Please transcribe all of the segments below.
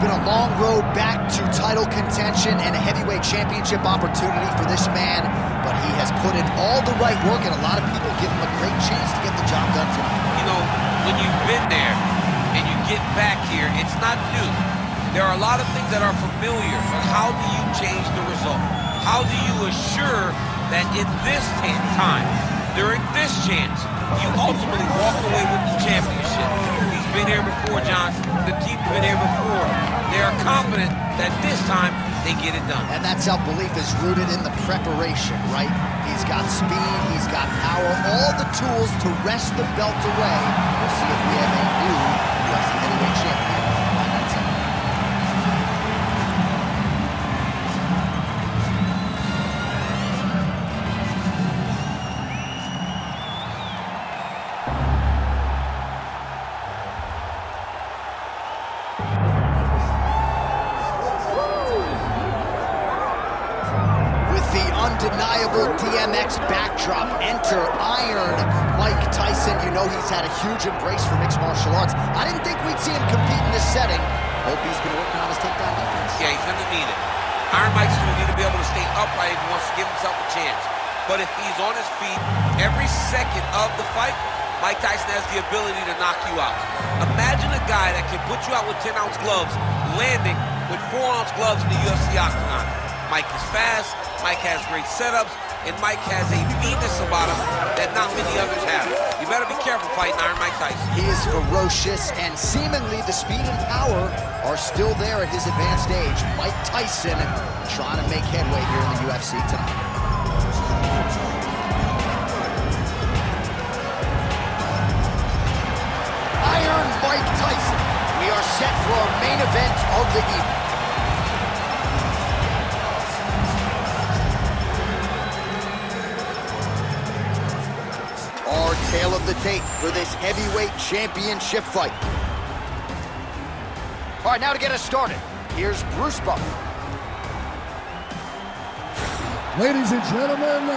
been a long road back to title contention and a heavyweight championship opportunity for this man, but he has put in all the right work, and a lot of people give him a great chance to get the job done tonight. You know, when you've been there and you get back here, it's not new. There are a lot of things that are familiar, but how do you change the result? How do you assure that in this time, during this chance, you ultimately walk away with the championship? He's been here before, John. The team's been here before. They are confident that this time they get it done. And that self-belief is rooted in the preparation, right? He's got speed, he's got power, all the tools to wrest the belt away. We'll see if we have a new UFC heavyweight champion on that team. Undeniable DMX backdrop. Enter Iron Mike Tyson. You know he's had a huge embrace for mixed martial arts. I didn't think we'd see him compete in this setting. Hope he's been working on his takedown defense. Yeah, he's gonna need it. Iron Mike's gonna need to be able to stay upright if he wants to give himself a chance. But if he's on his feet every second of the fight, Mike Tyson has the ability to knock you out. Imagine a guy that can put you out with 10-ounce gloves, landing with 4-ounce gloves in the UFC octagon. Mike is fast, Mike has great setups, and Mike has a meanness about him that not many others have. You better be careful fighting Iron Mike Tyson. He is ferocious, and seemingly the speed and power are still there at his advanced age. Mike Tyson trying to make headway here in the UFC tonight. Iron Mike Tyson. We are set for our main event of the evening. Tale of the tape for this heavyweight championship fight. All right, now to get us started, here's Bruce Buffer. Ladies and gentlemen,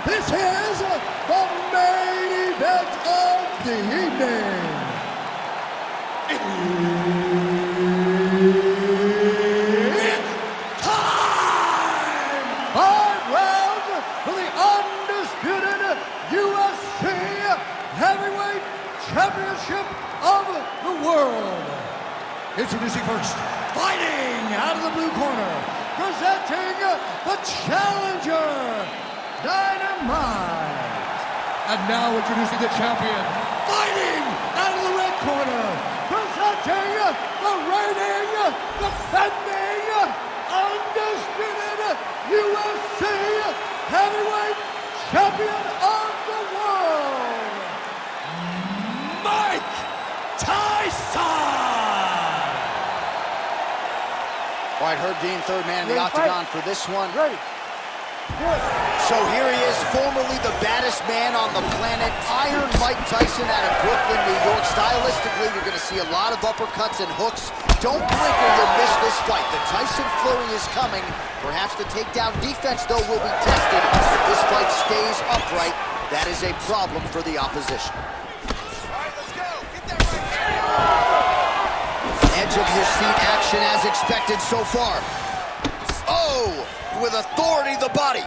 this is the main event of the evening. It's time! 5 rounds for the undisputed UFC Heavyweight Championship of the world. Introducing first, fighting out of the blue corner, presenting the challenger, Dynamite. And now introducing the champion, fighting out of the red corner, presenting the reigning, defending, undisputed UFC Heavyweight Champion of the world, Mike Tyson! All right, Herb Dean, third man in the octagon for this one. Ready. So here he is, formerly the baddest man on the planet, Iron Mike Tyson out of Brooklyn, New York. Stylistically, you're going to see a lot of uppercuts and hooks. Don't blink or you'll miss this fight. The Tyson flurry is coming. Perhaps the takedown defense, though, will be tested. If this fight stays upright, that is a problem for the opposition. All right, let's go. Get that right. Edge of your seat action as expected so far. Oh, with authority, the body.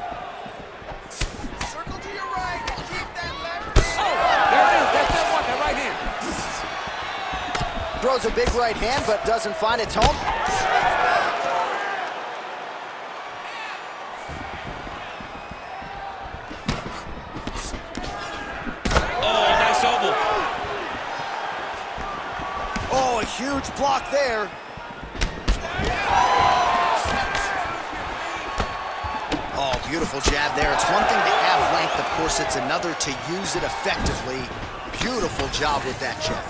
Circle to your right. Keep that leverage. Oh, there it is. That's that one, that right hand. Throws a big right hand, but doesn't find its home. Oh, nice elbow. Oh, a huge block there. Oh, beautiful jab there. It's one thing to have length, of course, it's another to use it effectively. Beautiful job with that jab.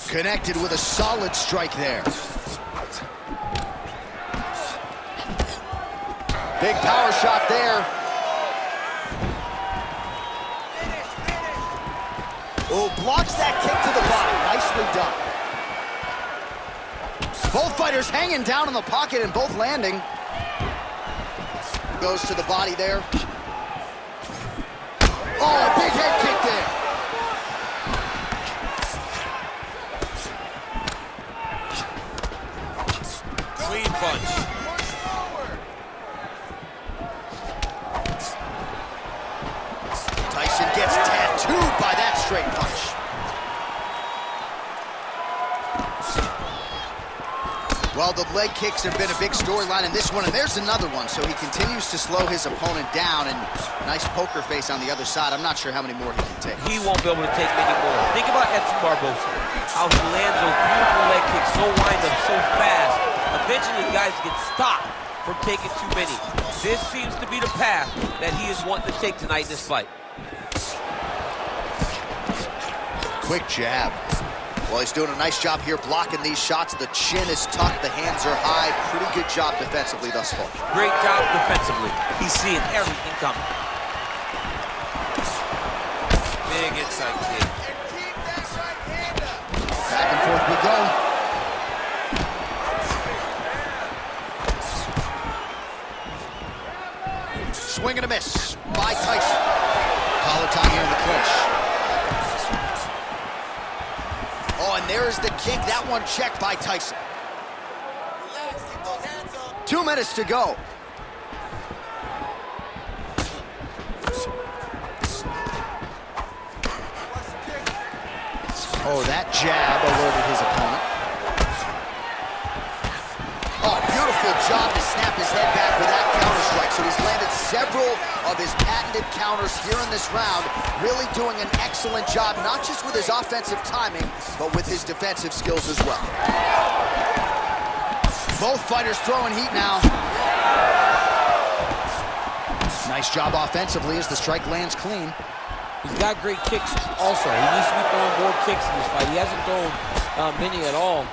Connected with a solid strike there. Big power shot there. Oh, blocks that kick to the body. Nicely done. Both fighters hanging down in the pocket and both landing. Goes to the body there. Oh, big head kick there. punch. Push forward. Tyson gets tattooed by that straight punch. Well, the leg kicks have been a big storyline in this one, and there's another one. So he continues to slow his opponent down, and nice poker face on the other side. I'm not sure how many more he can take. He won't be able to take many more. Think about Edson Barboza, how he lands those beautiful leg kicks, no wind-up, so fast. Eventually, guys get stopped from taking too many. This seems to be the path that he is wanting to take tonight in this fight. Quick jab. Well, he's doing a nice job here blocking these shots. The chin is tucked, the hands are high. Pretty good job defensively thus far. Great job defensively. He's seeing everything coming. Big inside kick. And keep that right hand up. Back and forth we go. Swing and a miss by Tyson. Collar tie here in the clinch. Oh, and there's the kick. That one checked by Tyson. Relax, keep those hands up. 2 minutes to go. Oh, that jab alerted his opponent. Oh, beautiful job to snap his head back with that counter strike. So he's landed several of his patented counters here in this round, really doing an excellent job, not just with his offensive timing, but with his defensive skills as well. Both fighters throwing heat now. Nice job offensively as the strike lands clean. He's got great kicks also. He needs to be throwing more kicks in this fight. He hasn't thrown many at all.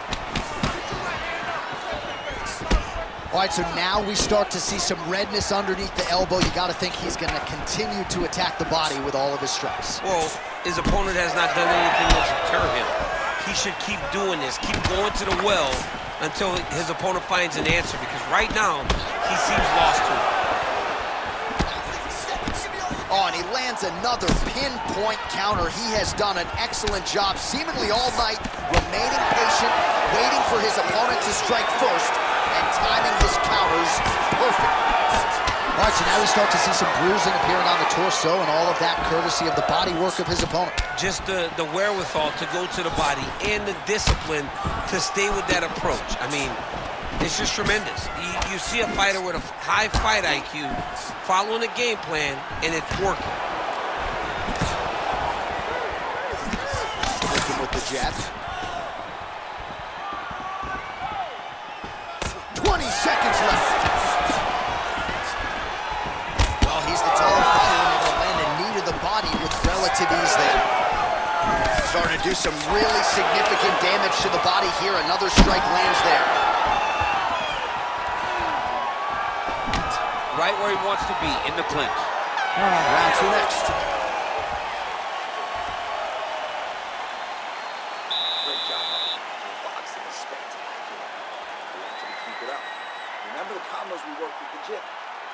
All right, so now we start to see some redness underneath the elbow. You got to think he's going to continue to attack the body with all of his strikes. Well, his opponent has not done anything to deter him. He should keep doing this, keep going to the well until his opponent finds an answer, because right now, he seems lost to it. Oh, and he lands another pinpoint counter. He has done an excellent job, seemingly all night, remaining patient, waiting for his opponent to strike first, and timing his counters perfect. All right, so now we start to see some bruising appearing on the torso, and all of that courtesy of the body work of his opponent. Just the wherewithal to go to the body and the discipline to stay with that approach. I mean, it's just tremendous. You see a fighter with a high fight IQ following a game plan, and it's working. Working with the jab. 20 seconds left. Well, he's the taller fighter, and able to land a knee to the body with relative ease there. Starting to do some really significant damage to the body here. Another strike lands there. Right where he wants to be, in the clinch. Round two next. Great job. Your boxing is spectacular. We want you to keep it up. Remember the combos we worked with the gym.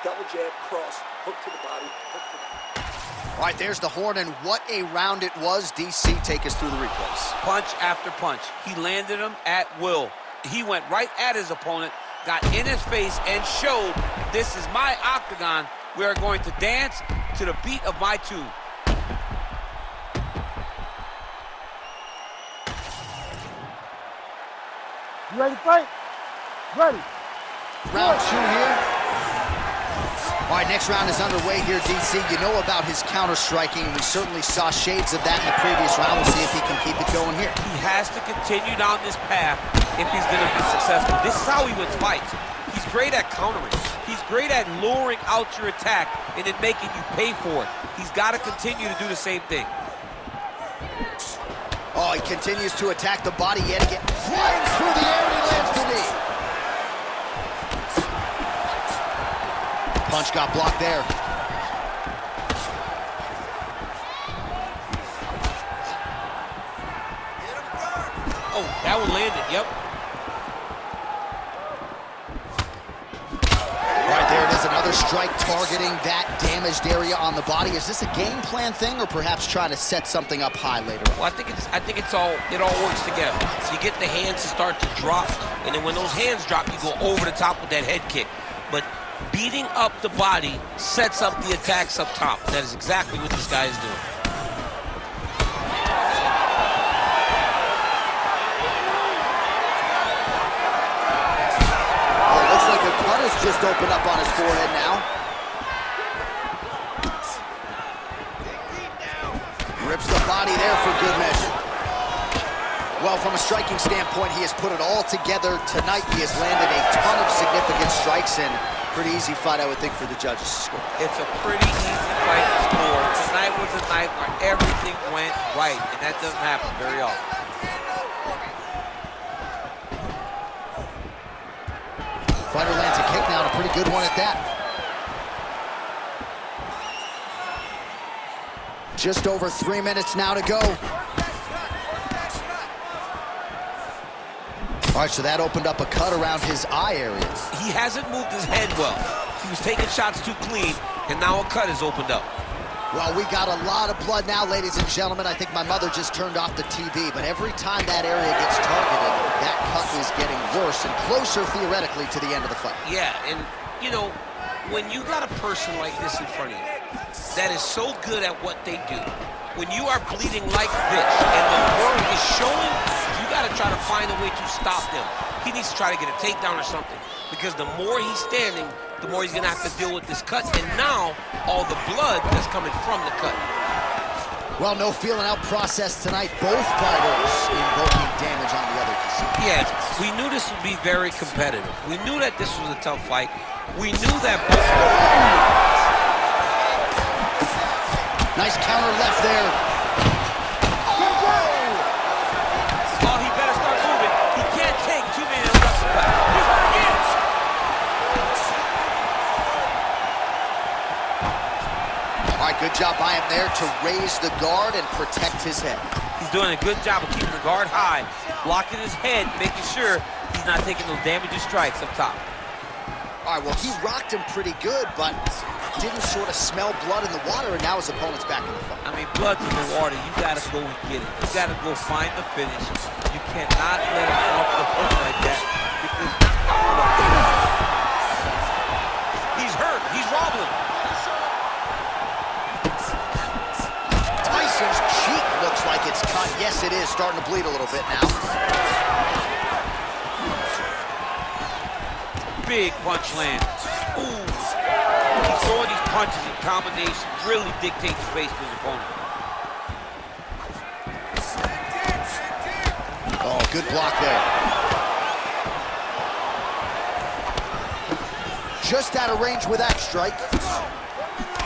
Double jab, cross, hook to the body, hook to the body. All right, there's the horn, and what a round it was. DC, take us through the replays. Punch after punch. He landed him at will. He went right at his opponent, got in his face, and showed, this is my octagon. We are going to dance to the beat of my tune. You ready to fight? Ready. Round two here. All right, next round is underway here, DC. You know about his counter-striking, and we certainly saw shades of that in the previous round. We'll see if he can keep it going here. He has to continue down this path if he's going to be successful. This is how he wins fights. He's great at countering. He's great at luring out your attack and then making you pay for it. He's got to continue to do the same thing. Oh, he continues to attack the body yet again. Flying through the air, and he lands the knee. Punch got blocked there. Oh, that one landed, yep. All right, there it is, another another strike targeting that damaged area on the body. Is this a game plan thing, or perhaps trying to set something up high later on? Well, I think it all works together. You get the hands to start to drop, and then when those hands drop, you go over the top with that head kick. But beating up the body sets up the attacks up top. That is exactly what this guy is doing. Just opened up on his forehead now. Rips the body there for good measure. Well, from a striking standpoint, he has put it all together tonight. He has landed a ton of significant strikes, and pretty easy fight, I would think, for the judges to score. It's a pretty easy fight to score. Tonight was a night where everything went right, and that doesn't happen very often. Fighter lands a kick now, and a pretty good one at that. Just over 3 minutes now to go. All right, so that opened up a cut around his eye area. He hasn't moved his head well. He was taking shots too clean, and now a cut has opened up. Well, we got a lot of blood now, ladies and gentlemen. I think my mother just turned off the TV, but every time that area gets targeted, that cut is getting worse and closer, theoretically, to the end of the fight. Yeah, and, you know, when you got a person like this in front of you that is so good at what they do, when you are bleeding like this, and the world is showing, you got to try to find a way to stop them. He needs to try to get a takedown or something, because the more he's standing, the more he's going to have to deal with this cut, and now all the blood that's coming from the cut. Well, no feeling out process tonight. Both fighters invoking damage on the other. Yeah, we knew this would be very competitive. We knew that this was a tough fight. We knew that both... Nice counter left there. Oh, he better start moving. He can't take too many of those uppercuts. All right, good job by him there to raise the guard and protect his head. He's doing a good job of keeping the guard high, blocking his head, making sure he's not taking those damaging strikes up top. All right, well, he rocked him pretty good, but didn't sort of smell blood in the water, and now his opponent's back in the fight. I mean, blood's in the water. You got to go and get it. You got to go find the finish. You cannot let him off the hook like that, because he's hurt. He's wobbling. Tyson's cheek looks like it's cut. Yes, it is. Starting to bleed a little bit now. Big punch lands. Ooh. He's throwing these punches in combination, really dictate the space to his opponent. Oh, good block there. Just out of range with that strike.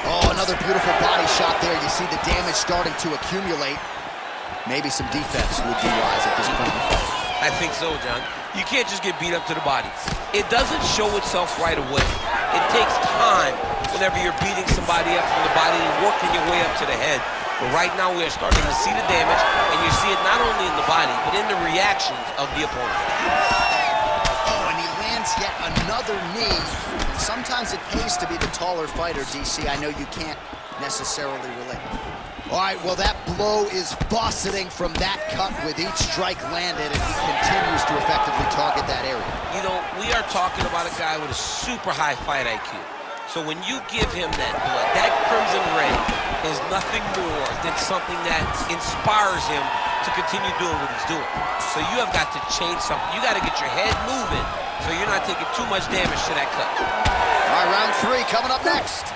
Oh, another beautiful body shot there. You see the damage starting to accumulate. Maybe some defense would be wise at this point in the fight. I think so, John. You can't just get beat up to the body. It doesn't show itself right away. It takes time whenever you're beating somebody up from the body and working your way up to the head. But right now we are starting to see the damage, and you see it not only in the body, but in the reactions of the opponent. Oh, and he lands yet another knee. Sometimes it pays to be the taller fighter, DC. I know you can't necessarily relate. All right, well, that blow is bossing from that cut with each strike landed, and he continues to effectively target that area. You know, we are talking about a guy with a super high fight IQ. So when you give him that blood, that crimson red is nothing more than something that inspires him to continue doing what he's doing. So you have got to change something. You got to get your head moving so you're not taking too much damage to that cut. All right, round 3 coming up next.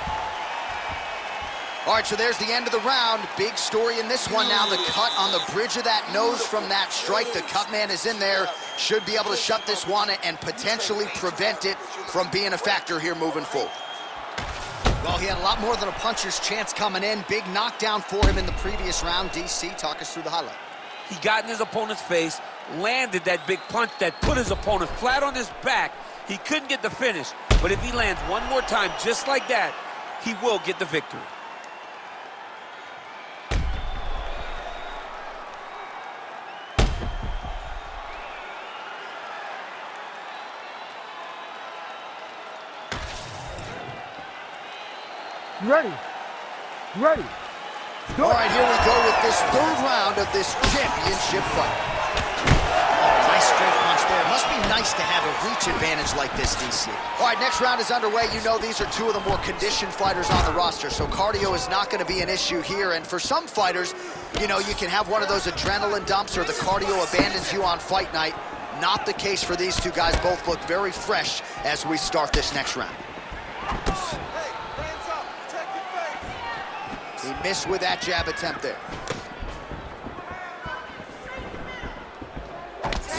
All right, so there's the end of the round. Big story in this one now. The cut on the bridge of that nose from that strike. The cut man is in there. Should be able to shut this one and potentially prevent it from being a factor here moving forward. Well, he had a lot more than a puncher's chance coming in. Big knockdown for him in the previous round. DC, talk us through the highlight. He got in his opponent's face, landed that big punch that put his opponent flat on his back. He couldn't get the finish, but if he lands one more time just like that, he will get the victory. You ready? You ready? All right, here we go with this third round of this championship fight. Oh, nice straight punch there. Must be nice to have a reach advantage like this, DC. All right, next round is underway. You know these are two of the more conditioned fighters on the roster, so cardio is not going to be an issue here. And for some fighters, you know, you can have one of those adrenaline dumps or the cardio abandons you on fight night. Not the case for these two guys. Both look very fresh as we start this next round. He missed with that jab attempt there.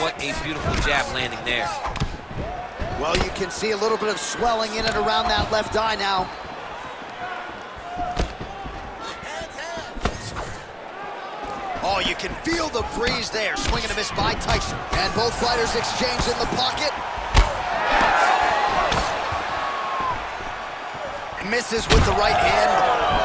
What a beautiful jab landing there. Well, you can see a little bit of swelling in and around that left eye now. Oh, you can feel the breeze there. Swing and a miss by Tyson. And both fighters exchange in the pocket. Misses with the right hand.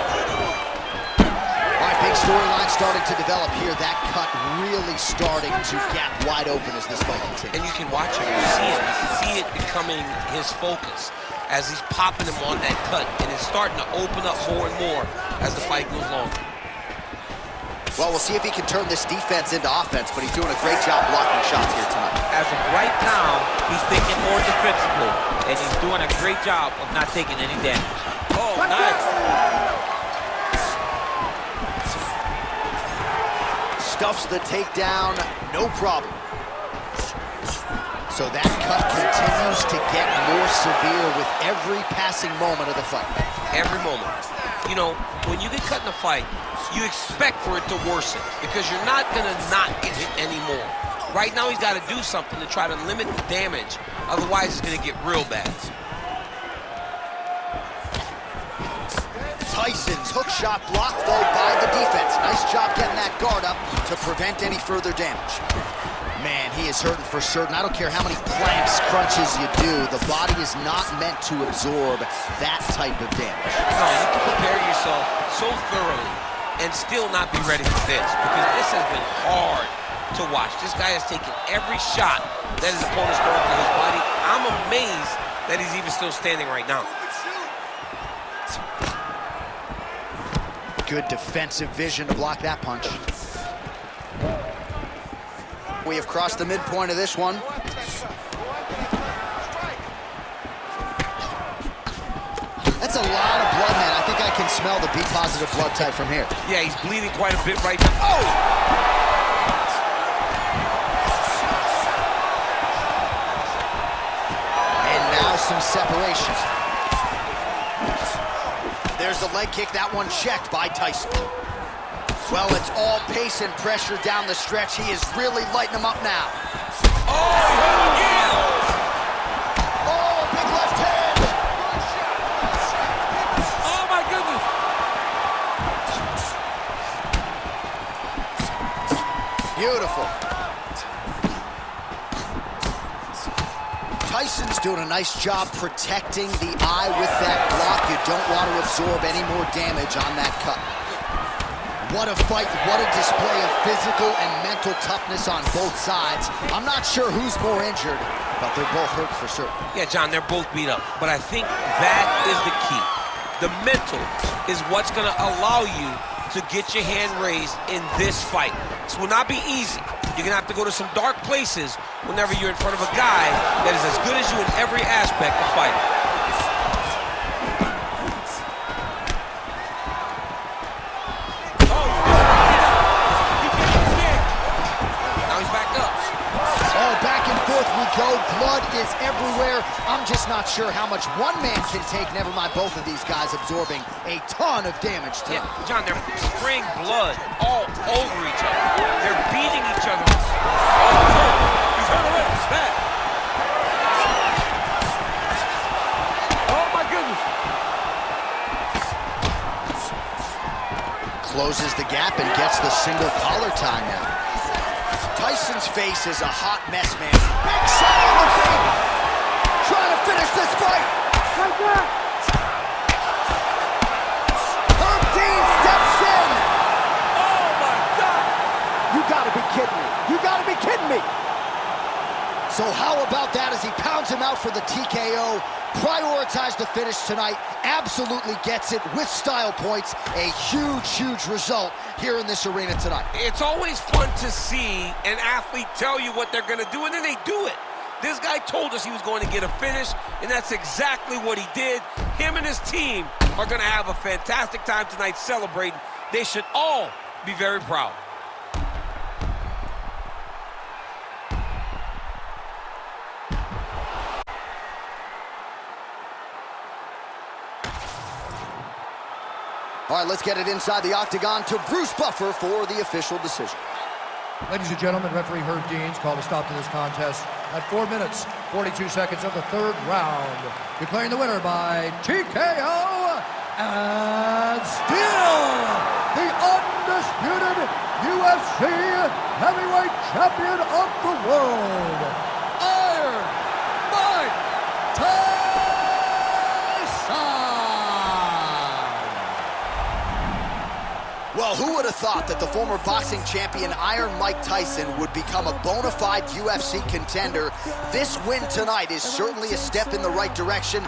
Big storyline starting to develop here. That cut really starting to gap wide open as this fight continues. And you can watch it, you see it. You can see it becoming his focus as he's popping him on that cut. And it's starting to open up more and more as the fight goes longer. Well, we'll see if he can turn this defense into offense, but he's doing a great job blocking shots here tonight. As of right now, he's thinking more defensively, and he's doing a great job of not taking any damage. Oh, nice. Stuffs the takedown, no problem. So that cut continues to get more severe with every passing moment of the fight. Every moment. You know, when you get cut in a fight, you expect for it to worsen because you're not going to not get hit anymore. Right now, he's got to do something to try to limit the damage. Otherwise, it's going to get real bad. Tyson's hook shot blocked, though, by the defense. Nice job getting that guard up to prevent any further damage. Man, he is hurting for certain. I don't care how many planks, crunches you do. The body is not meant to absorb that type of damage. No, you can prepare yourself so thoroughly and still not be ready for this because this has been hard to watch. This guy has taken every shot that his opponent's thrown to his body. I'm amazed that he's even still standing right now. Good defensive vision to block that punch. We have crossed the midpoint of this one. That's a lot of blood, man. I think I can smell the B-positive blood type from here. Yeah, he's bleeding quite a bit right now. Oh! And now some separation. There's the leg kick, that one checked by Tyson. Well, it's all pace and pressure down the stretch. He is really lighting him up now. Oh, yeah! Oh, a big left hand! Oh, my goodness! Beautiful. Tyson's doing a nice job protecting the eye with that block. You don't want to absorb any more damage on that cut. What a fight, what a display of physical and mental toughness on both sides. I'm not sure who's more injured, but they're both hurt for certain. Yeah, John, they're both beat up, but I think that is the key. The mental is what's going to allow you to get your hand raised in this fight. This will not be easy. You're going to have to go to some dark places whenever you're in front of a guy that is as good as you in every aspect of fighting. Blood is everywhere. I'm just not sure how much one man can take, never mind both of these guys absorbing a ton of damage tonight. Yeah, John, they're spraying blood all over each other. They're beating each other. Oh, he's hurt already. He's back. Oh, my goodness. Closes the gap and gets the single collar tie now. Tyson's face is a hot mess, man. Big shot on the feet. Trying to finish this fight. Right there. Herb Dean steps in. Oh, my God. You gotta be kidding me. You gotta be kidding me. So how about that as he pounds him out for the TKO. Prioritized the finish tonight. Absolutely gets it with style points. A huge, huge result here in this arena tonight. It's always fun to see an athlete tell you what they're going to do, and then they do it. This guy told us he was going to get a finish, and that's exactly what he did. Him and his team are going to have a fantastic time tonight celebrating. They should all be very proud. All right, let's get it inside the octagon to Bruce Buffer for the official decision. Ladies and gentlemen, referee Herb Deans called a stop to this contest at 4 minutes, 42 seconds of the third round, declaring the winner by TKO and still the undisputed UFC heavyweight champion of the world, Iron Mike Tyson! Well, who would have thought that the former boxing champion Iron Mike Tyson would become a bona fide UFC contender? This win tonight is certainly a step in the right direction.